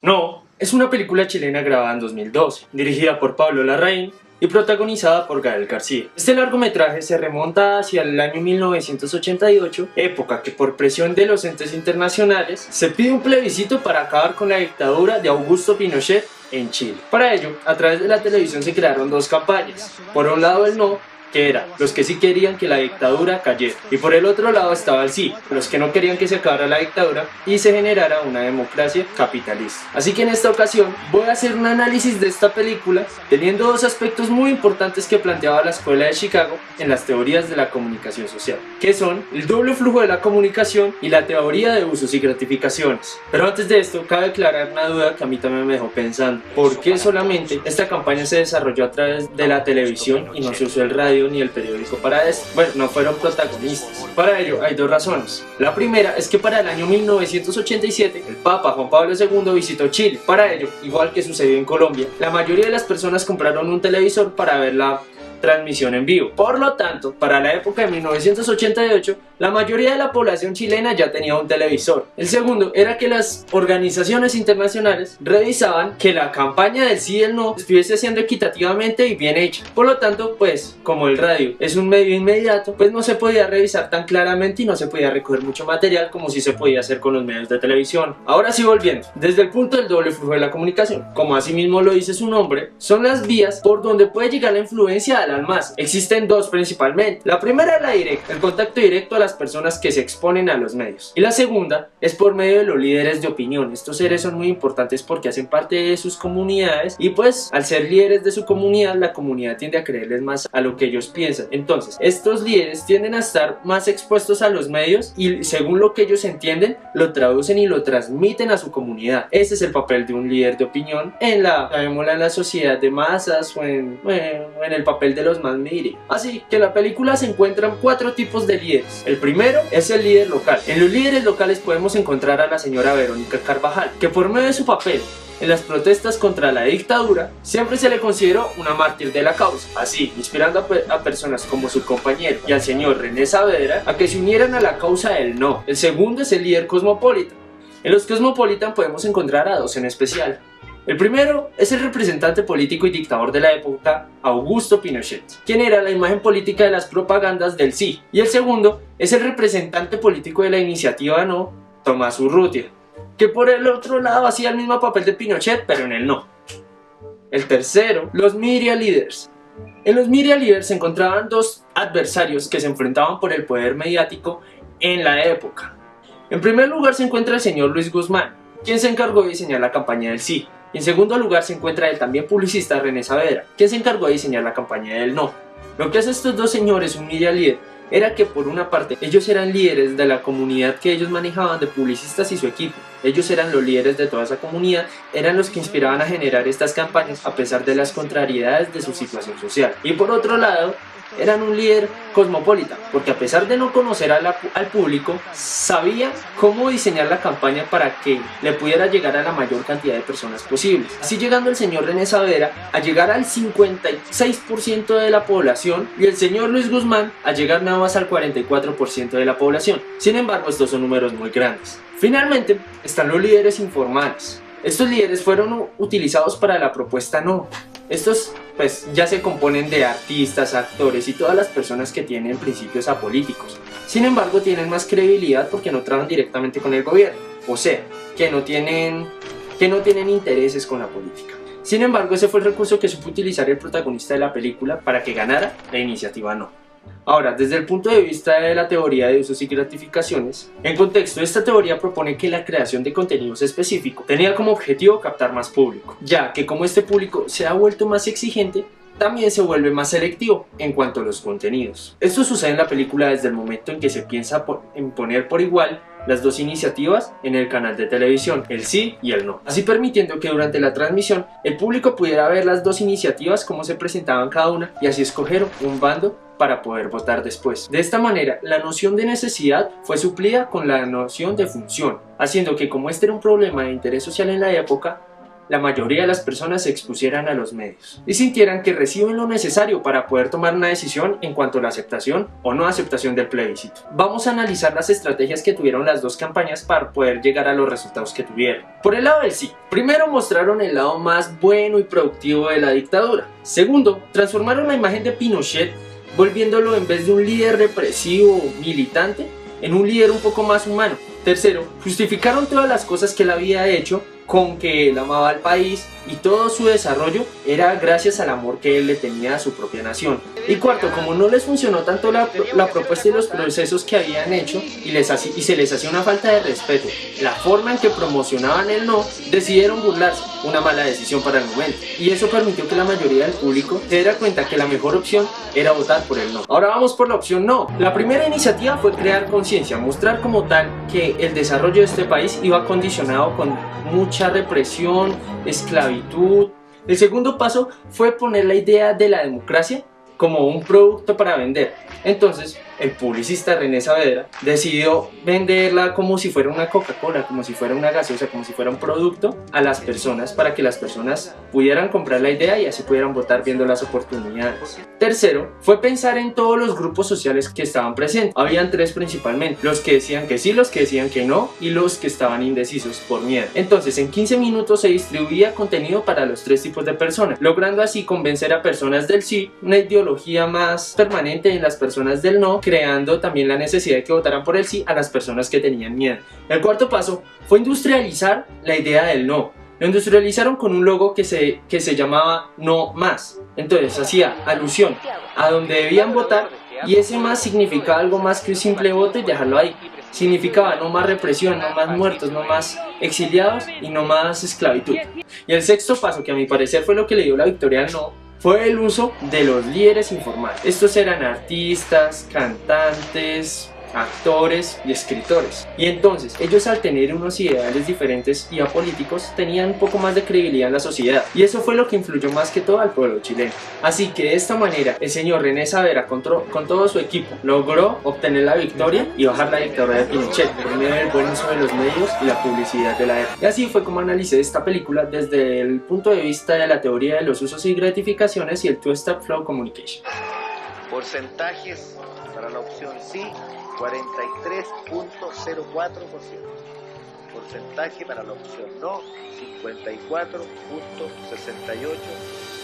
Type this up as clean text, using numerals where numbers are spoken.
No es una película chilena grabada en 2012, dirigida por Pablo Larraín y protagonizada por Gael García. Este largometraje se remonta hacia el año 1988, época que por presión de los entes internacionales se pide un plebiscito para acabar con la dictadura de Augusto Pinochet en Chile. Para ello, a través de la televisión se crearon dos campañas. Por un lado el no, que era los que sí querían que la dictadura cayera, y por el otro lado estaba el sí, los que no querían que se acabara la dictadura y se generara una democracia capitalista. Así que en esta ocasión voy a hacer un análisis de esta película teniendo dos aspectos muy importantes que planteaba la Escuela de Chicago en las teorías de la comunicación social, que son el doble flujo de la comunicación y la teoría de usos y gratificaciones. Pero antes de esto cabe aclarar una duda que a mí también me dejó pensando: ¿por qué solamente esta campaña se desarrolló a través de la televisión y no se usó el radio ni el periódico para esto? Bueno, no fueron protagonistas. Para ello hay dos razones. La primera es que para el año 1987 el Papa Juan Pablo II visitó Chile. Para ello, igual que sucedió en Colombia, la mayoría de las personas compraron un televisor para ver la transmisión en vivo. Por lo tanto, para la época de 1988, la mayoría de la población chilena ya tenía un televisor. El segundo era que las organizaciones internacionales revisaban que la campaña del sí y el no estuviese siendo equitativamente y bien hecha. Por lo tanto, pues, como el radio es un medio inmediato, pues no se podía revisar tan claramente y no se podía recoger mucho material como si se podía hacer con los medios de televisión. Ahora sí, volviendo, desde el punto del doble flujo de la comunicación, como así mismo lo dice su nombre, son las vías por donde puede llegar la influencia a las masas. Existen dos principalmente. La primera es la directa, el contacto directo a las personas que se exponen a los medios. Y la segunda es por medio de los líderes de opinión. Estos seres son muy importantes porque hacen parte de sus comunidades y pues al ser líderes de su comunidad, la comunidad tiende a creerles más a lo que ellos piensan. Entonces, estos líderes tienden a estar más expuestos a los medios y según lo que ellos entienden, lo traducen y lo transmiten a su comunidad. Ese es el papel de un líder de opinión en la sociedad de masas o en el papel de los más media. Así que en la película se encuentran cuatro tipos de líderes. El primero es el líder local. En los líderes locales podemos encontrar a la señora Verónica Carvajal, que por medio de su papel en las protestas contra la dictadura siempre se le consideró una mártir de la causa, así inspirando a personas como su compañero y al señor René Saavedra a que se unieran a la causa del no. El segundo es el líder cosmopolita. En los cosmopolitan podemos encontrar a dos en especial. El primero es el representante político y dictador de la época, Augusto Pinochet, quien era la imagen política de las propagandas del sí. Y el segundo es el representante político de la iniciativa no, Tomás Urrutia, que por el otro lado hacía el mismo papel de Pinochet, pero en el no. El tercero, los media leaders. En los media leaders se encontraban dos adversarios que se enfrentaban por el poder mediático en la época. En primer lugar se encuentra el señor Luis Guzmán, quien se encargó de diseñar la campaña del sí. Y en segundo lugar se encuentra el también publicista René Saavedra, quien se encargó de diseñar la campaña del no. Lo que hace estos dos señores un media líder era que por una parte ellos eran líderes de la comunidad que ellos manejaban de publicistas y su equipo. Ellos eran los líderes de toda esa comunidad, eran los que inspiraban a generar estas campañas a pesar de las contrariedades de su situación social. Y por otro lado, eran un líder cosmopolita, porque a pesar de no conocer al público, sabía cómo diseñar la campaña para que le pudiera llegar a la mayor cantidad de personas posibles. Así llegando el señor René Saavedra a llegar al 56% de la población y el señor Luis Guzmán a llegar nada más al 44% de la población. Sin embargo, estos son números muy grandes. Finalmente, están los líderes informales. Estos líderes fueron utilizados para la propuesta no. Estos pues ya se componen de artistas, actores y todas las personas que tienen principios apolíticos. Sin embargo, tienen más credibilidad porque no trabajan directamente con el gobierno, o sea, que no tienen intereses con la política. Sin embargo, ese fue el recurso que supo utilizar el protagonista de la película para que ganara la iniciativa no. Ahora, desde el punto de vista de la teoría de usos y gratificaciones, en contexto, esta teoría propone que la creación de contenidos específicos tenía como objetivo captar más público, ya que como este público se ha vuelto más exigente, también se vuelve más selectivo en cuanto a los contenidos. Esto sucede en la película desde el momento en que se piensa en poner por igual las dos iniciativas en el canal de televisión, el sí y el no, así permitiendo que durante la transmisión el público pudiera ver las dos iniciativas, cómo se presentaban cada una y así escoger un bando para poder votar después. De esta manera, la noción de necesidad fue suplida con la noción de función, haciendo que como este era un problema de interés social en la época, la mayoría de las personas se expusieran a los medios y sintieran que reciben lo necesario para poder tomar una decisión en cuanto a la aceptación o no aceptación del plebiscito. Vamos a analizar las estrategias que tuvieron las dos campañas para poder llegar a los resultados que tuvieron. Por el lado del sí, primero mostraron el lado más bueno y productivo de la dictadura. Segundo, transformaron la imagen de Pinochet volviéndolo, en vez de un líder represivo militante, en un líder un poco más humano. Tercero, justificaron todas las cosas que él había hecho con que él amaba al país y todo su desarrollo era gracias al amor que él le tenía a su propia nación. Y cuarto, como no les funcionó tanto la propuesta y los procesos que habían hecho y se les hacía una falta de respeto la forma en que promocionaban el no, decidieron burlarse, una mala decisión para el momento. Y eso permitió que la mayoría del público se diera cuenta que la mejor opción era votar por el no. Ahora vamos por la opción no. La primera iniciativa fue crear conciencia, mostrar como tal que el desarrollo de este país iba condicionado con mucha represión, esclavitud. El segundo paso fue poner la idea de la democracia como un producto para vender. Entonces, el publicista René Saavedra decidió venderla como si fuera una Coca-Cola, como si fuera una gaseosa, como si fuera un producto a las personas para que las personas pudieran comprar la idea y así pudieran votar viendo las oportunidades. Tercero, fue pensar en todos los grupos sociales que estaban presentes. Habían tres principalmente: los que decían que sí, los que decían que no y los que estaban indecisos por miedo. Entonces, en 15 minutos se distribuía contenido para los tres tipos de personas, logrando así convencer a personas del sí, una ideología más permanente en las personas del no, creando también la necesidad de que votaran por el sí a las personas que tenían miedo. El cuarto paso fue industrializar la idea del no. Lo industrializaron con un logo que se llamaba No Más. Entonces hacía alusión a donde debían votar y ese más significaba algo más que un simple voto y dejarlo ahí. Significaba no más represión, no más muertos, no más exiliados y no más esclavitud. Y el sexto paso, que a mi parecer fue lo que le dio la victoria al no, fue el uso de los líderes informales. Estos eran artistas, cantantes, actores y escritores. Y entonces ellos, al tener unos ideales diferentes y apolíticos, tenían un poco más de credibilidad en la sociedad, y eso fue lo que influyó más que todo al pueblo chileno. Así que de esta manera el señor René Saavedra con todo su equipo logró obtener la victoria y bajar la dictadura de Pinochet por medio del buen uso de los medios y la publicidad de la época. Y así fue como analicé esta película desde el punto de vista de la teoría de los usos y gratificaciones y el Two-Step Flow Communication. Porcentajes para la opción sí: 43.04%. Porcentaje para la opción no: 54.68%.